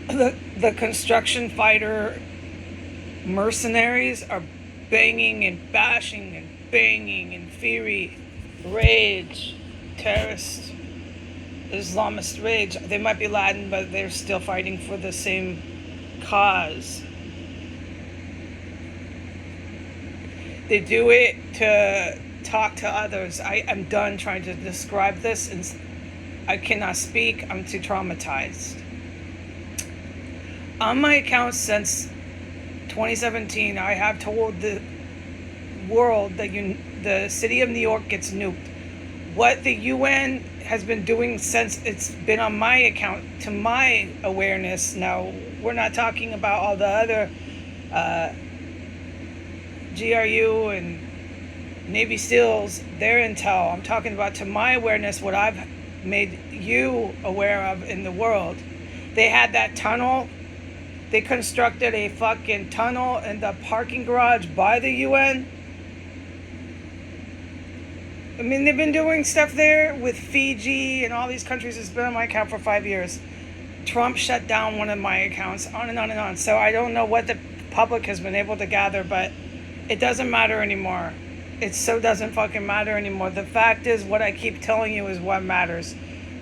The construction fighter mercenaries are banging and bashing and banging in fury, rage, terrorist, Islamist rage. They might be Latin, but they're still fighting for the same cause. They do it to talk to others. I'm done trying to describe this, and I cannot speak. I'm too traumatized. On my account since 2017, I have told the world that the city of New York gets nuked. What the UN has been doing since it's been on my account, to my awareness. Now, we're not talking about all the other GRU and Navy SEALs, their intel. I'm talking about, to my awareness, what I've made you aware of in the world. They had that tunnel. They constructed a fucking tunnel in the parking garage by the UN. I mean, they've been doing stuff there with Fiji and all these countries. It's been on my account for 5 years. Trump shut down one of my accounts, on and on and on. So I don't know what the public has been able to gather, but it doesn't matter anymore. It so doesn't fucking matter anymore. The fact is, what I keep telling you is what matters.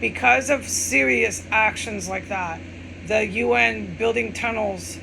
Because of serious actions like that, the UN building tunnels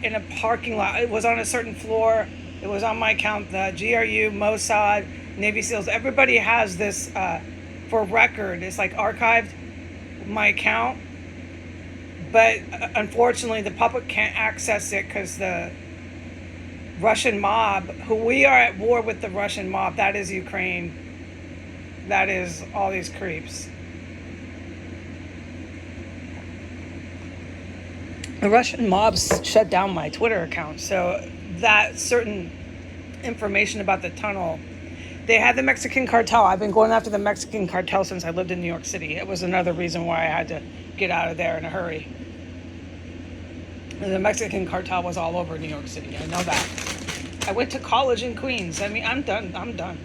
in a parking lot, it was on a certain floor, it was on my account, the GRU, Mossad, Navy SEALs, everybody has this for record. It's like archived, my account. But unfortunately, the public can't access it because the Russian mob, who we are at war with the Russian mob, that is Ukraine, that is all these creeps. The Russian mobs shut down my Twitter account, so that certain information about the tunnel, they had the Mexican cartel. I've been going after the Mexican cartel since I lived in New York City. It was another reason why I had to get out of there in a hurry. And the Mexican cartel was all over New York City. I know that. I went to college in Queens. I mean, I'm done.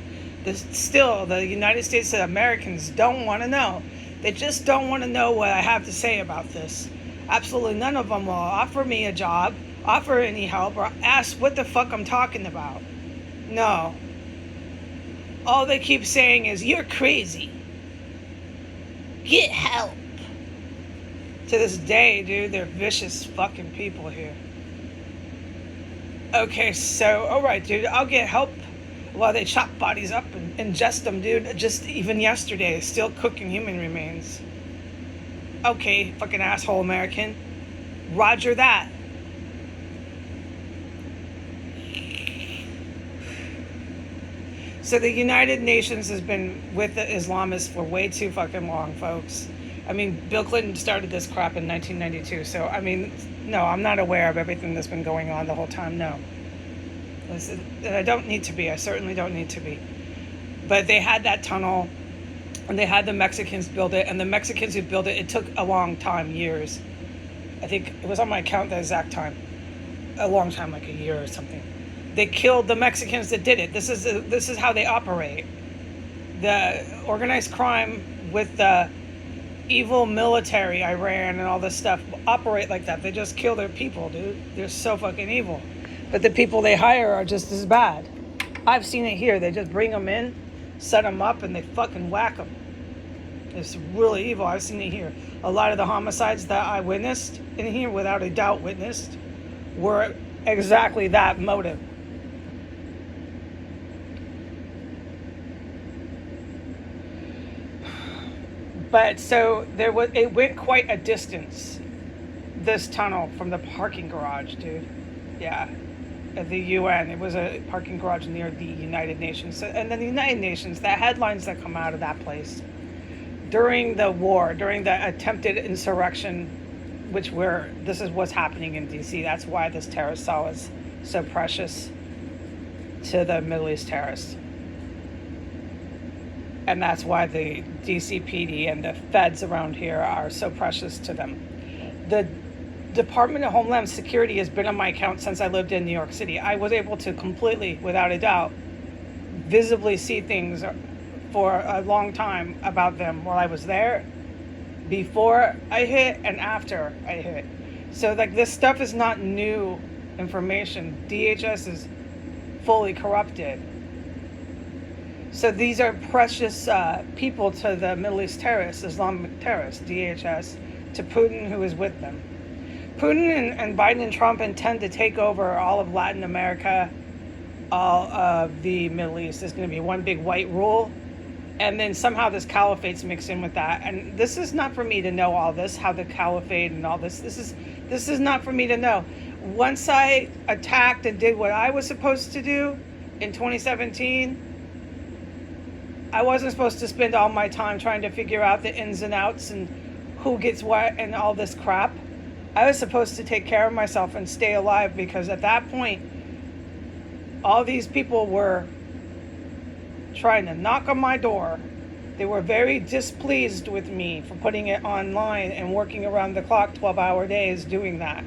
Still, the United States Americans don't want to know. They just don't want to know what I have to say about this. Absolutely none of them will offer me a job, offer any help, or ask what the fuck I'm talking about. No. All they keep saying is, you're crazy. Get help. To this day, dude, they're vicious fucking people here. Okay, so, alright, dude, I'll get help while they chop bodies up and ingest them, dude. Just even yesterday, still cooking human remains. Okay, fucking asshole American. Roger that. So the United Nations has been with the Islamists for way too fucking long, folks. I mean, Bill Clinton started this crap in 1992. So, I mean, no, I'm not aware of everything that's been going on the whole time, no. I don't need to be. I certainly don't need to be. But they had that tunnel, and they had the Mexicans build it, and the Mexicans who built it, it took a long time, years. I think it was on my account the exact time. A long time, like a year or something. They killed the Mexicans that did it. This is how they operate. The organized crime with the evil military, Iran and all this stuff, operate like that. They just kill their people, dude. They're so fucking evil. But the people they hire are just as bad. I've seen it here. They just bring them in, set them up, and they fucking whack them. It's really evil. I've seen it here. A lot of the homicides that I witnessed in here, without a doubt witnessed, were exactly that motive. But so it went quite a distance, this tunnel from the parking garage, dude. Yeah, at the UN. It was a parking garage near the United Nations. And then the United Nations, the headlines that come out of that place during the war, during the attempted insurrection, this is what's happening in DC. That's why this terrorist cell is so precious to the Middle East terrorists. And that's why the DCPD and the feds around here are so precious to them. The Department of Homeland Security has been on my account since I lived in New York City. I was able to completely, without a doubt, visibly see things for a long time about them while I was there, before I hit and after I hit. So like this stuff is not new information. DHS is fully corrupted. So these are precious people to the Middle East terrorists, Islamic terrorists, DHS, to Putin, who is with them. Putin and Biden and Trump intend to take over all of Latin America, all of the Middle East. There's going to be one big white rule. And then somehow this caliphate's mixed in with that. And this is not for me to know all this, how the caliphate and all this. This is not for me to know. Once I attacked and did what I was supposed to do in 2017, I wasn't supposed to spend all my time trying to figure out the ins and outs and who gets what and all this crap. I was supposed to take care of myself and stay alive, because at that point, all these people were trying to knock on my door. They were very displeased with me for putting it online and working around the clock 12-hour days doing that.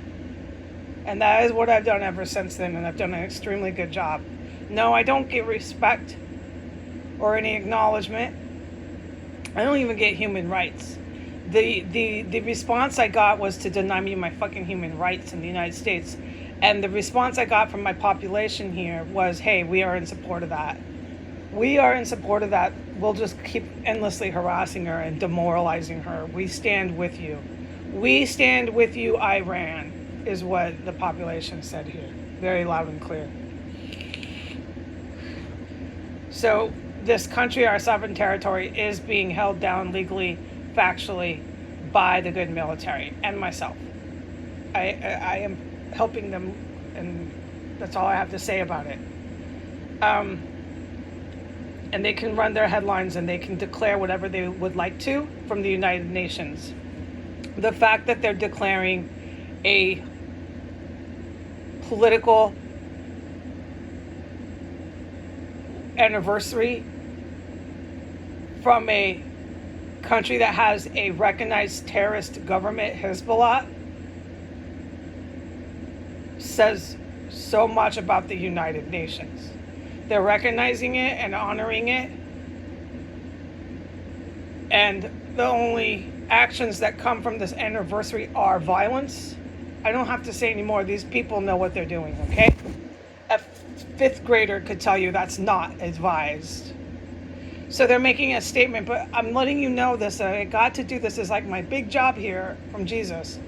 And that is what I've done ever since then, and I've done an extremely good job. No, I don't get respect or any acknowledgement. I don't even get human rights. The response I got was to deny me my fucking human rights in the United States. And the response I got from my population here was, hey, we are in support of that. We are in support of that. We'll just keep endlessly harassing her and demoralizing her. We stand with you. We stand with you, Iran, is what the population said here. Very loud and clear. So this country, our sovereign territory, is being held down legally, factually, by the good military and myself. I am helping them, and that's all I have to say about it. And they can run their headlines and they can declare whatever they would like to from the United Nations. The fact that they're declaring a political anniversary from a country that has a recognized terrorist government, Hezbollah, says so much about the United Nations. They're recognizing it and honoring it. And the only actions that come from this anniversary are violence. I don't have to say anymore. These people know what they're doing, okay? A fifth grader could tell you that's not advised. So they're making a statement, but I'm letting you know this. I got to do this as like my big job here from Jesus.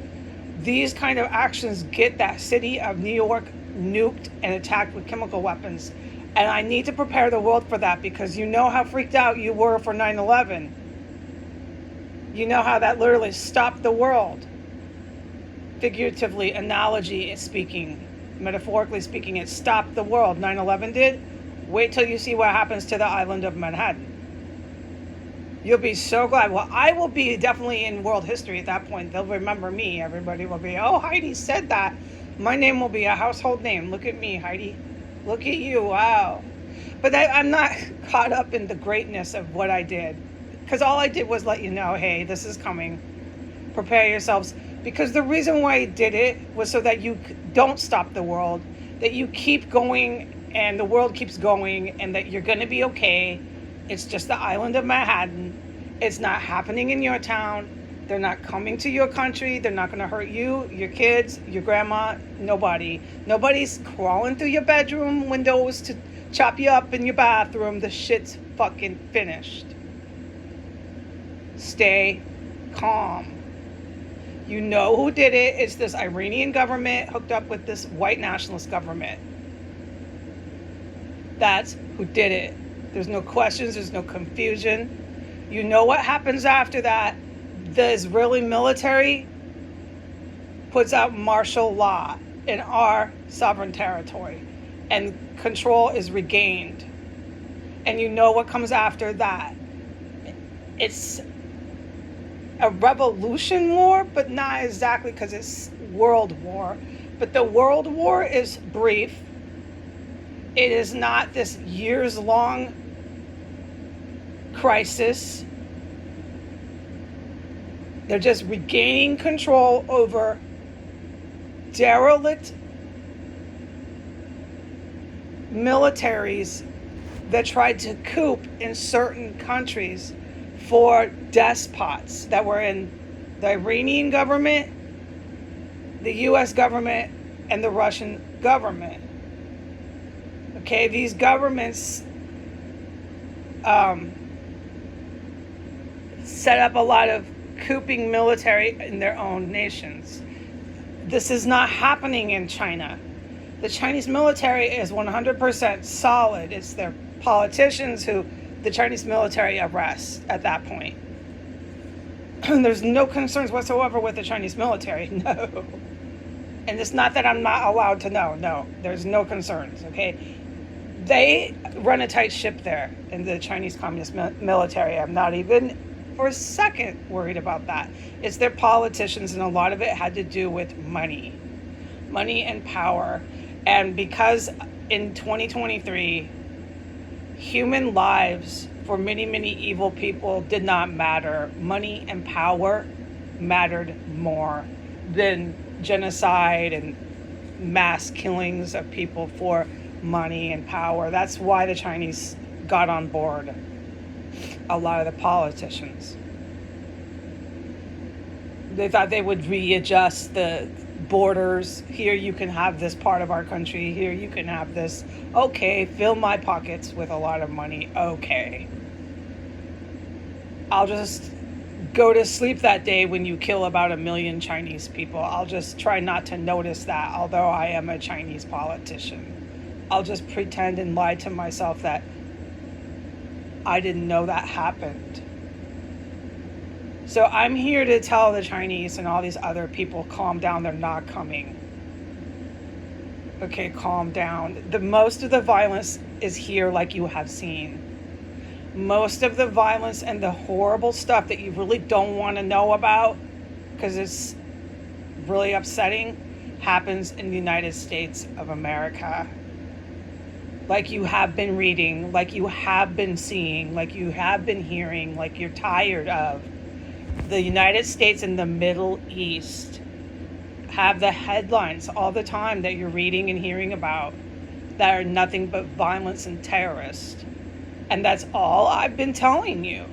These kind of actions get that city of New York nuked and attacked with chemical weapons. And I need to prepare the world for that, because you know how freaked out you were for 9/11. You know how that literally stopped the world. Figuratively, analogy speaking, metaphorically speaking, it stopped the world. 9/11 did. Wait till you see what happens to the island of Manhattan. You'll be so glad. Well, I will be definitely in world history at that point. They'll remember me. Everybody will be, oh, Heidi said that. My name will be a household name. Look at me, Heidi. Look at you. Wow. But I'm not caught up in the greatness of what I did, because all I did was let you know, hey, this is coming. Prepare yourselves. Because the reason why I did it was so that you don't stop the world, that you keep going and the world keeps going, and that you're going to be okay. It's just the island of Manhattan. It's not happening in your town. They're not coming to your country. They're not going to hurt you, your kids, your grandma, nobody. Nobody's crawling through your bedroom windows to chop you up in your bathroom. The shit's fucking finished. Stay calm. You know who did it. It's this Iranian government hooked up with this white nationalist government. That's who did it. There's no questions. There's no confusion. You know what happens after that. The Israeli military puts out martial law in our sovereign territory, and control is regained. And you know what comes after that. It's a revolution war, but not exactly, because it's world war. But the world war is brief. It is not this years-long crisis. They're just regaining control over derelict militaries that tried to coup in certain countries for despots that were in the Iranian government, the US government and the Russian government. Okay, these governments set up a lot of cooping military in their own nations. This is not happening in China. The Chinese military is 100% solid. It's their politicians who the Chinese military arrests at that point. There's no concerns whatsoever with the Chinese military, no. And it's not that I'm not allowed to know, no. There's no concerns, okay? They run a tight ship there in the Chinese Communist military. I'm not even for a second worried about that. It's their politicians, and a lot of it had to do with money and power. And because in 2023, human lives for many, many evil people did not matter. Money and power mattered more than genocide and mass killings of people for money and power. That's why the Chinese got on board a lot of the politicians. They thought they would readjust the borders. Here you can have this part of our country. Here you can have this. Okay, fill my pockets with a lot of money. Okay. I'll just go to sleep that day when you kill about 1 million Chinese people. I'll just try not to notice that, although I am a Chinese politician. I'll just pretend and lie to myself that I didn't know that happened. So I'm here to tell the Chinese and all these other people, calm down, they're not coming. Okay, calm down. Most of the violence is here, like you have seen. Most of the violence and the horrible stuff that you really don't want to know about, because it's really upsetting, happens in the United States of America. Like you have been reading, like you have been seeing, like you have been hearing, like you're tired of. The United States and the Middle East have the headlines all the time that you're reading and hearing about that are nothing but violence and terrorists. And that's all I've been telling you,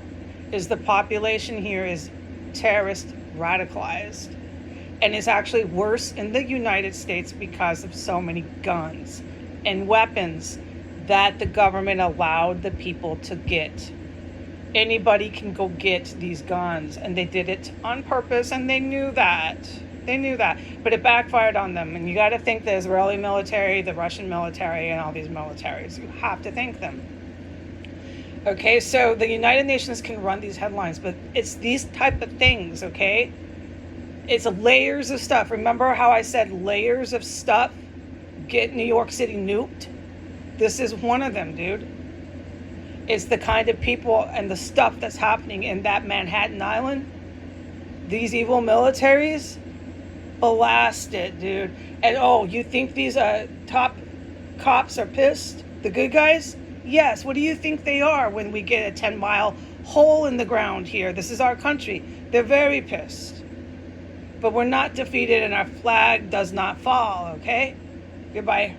is the population here is terrorist radicalized. And it's actually worse in the United States because of so many guns and weapons that the government allowed the people to get. Anybody can go get these guns, and they did it on purpose, and they knew that. But it backfired on them. And you got to thank the Israeli military, the Russian military, and all these militaries. You have to thank them. Okay, so the United Nations can run these headlines, but it's these type of things, okay? It's layers of stuff. Remember how I said layers of stuff get New York City nuked? This is one of them, dude. It's the kind of people and the stuff that's happening in that Manhattan Island. These evil militaries, blast it, dude. And oh, you think these top cops are pissed? The good guys? Yes. What do you think they are when we get a 10-mile hole in the ground here? This is our country. They're very pissed. But we're not defeated, and our flag does not fall, okay? Goodbye.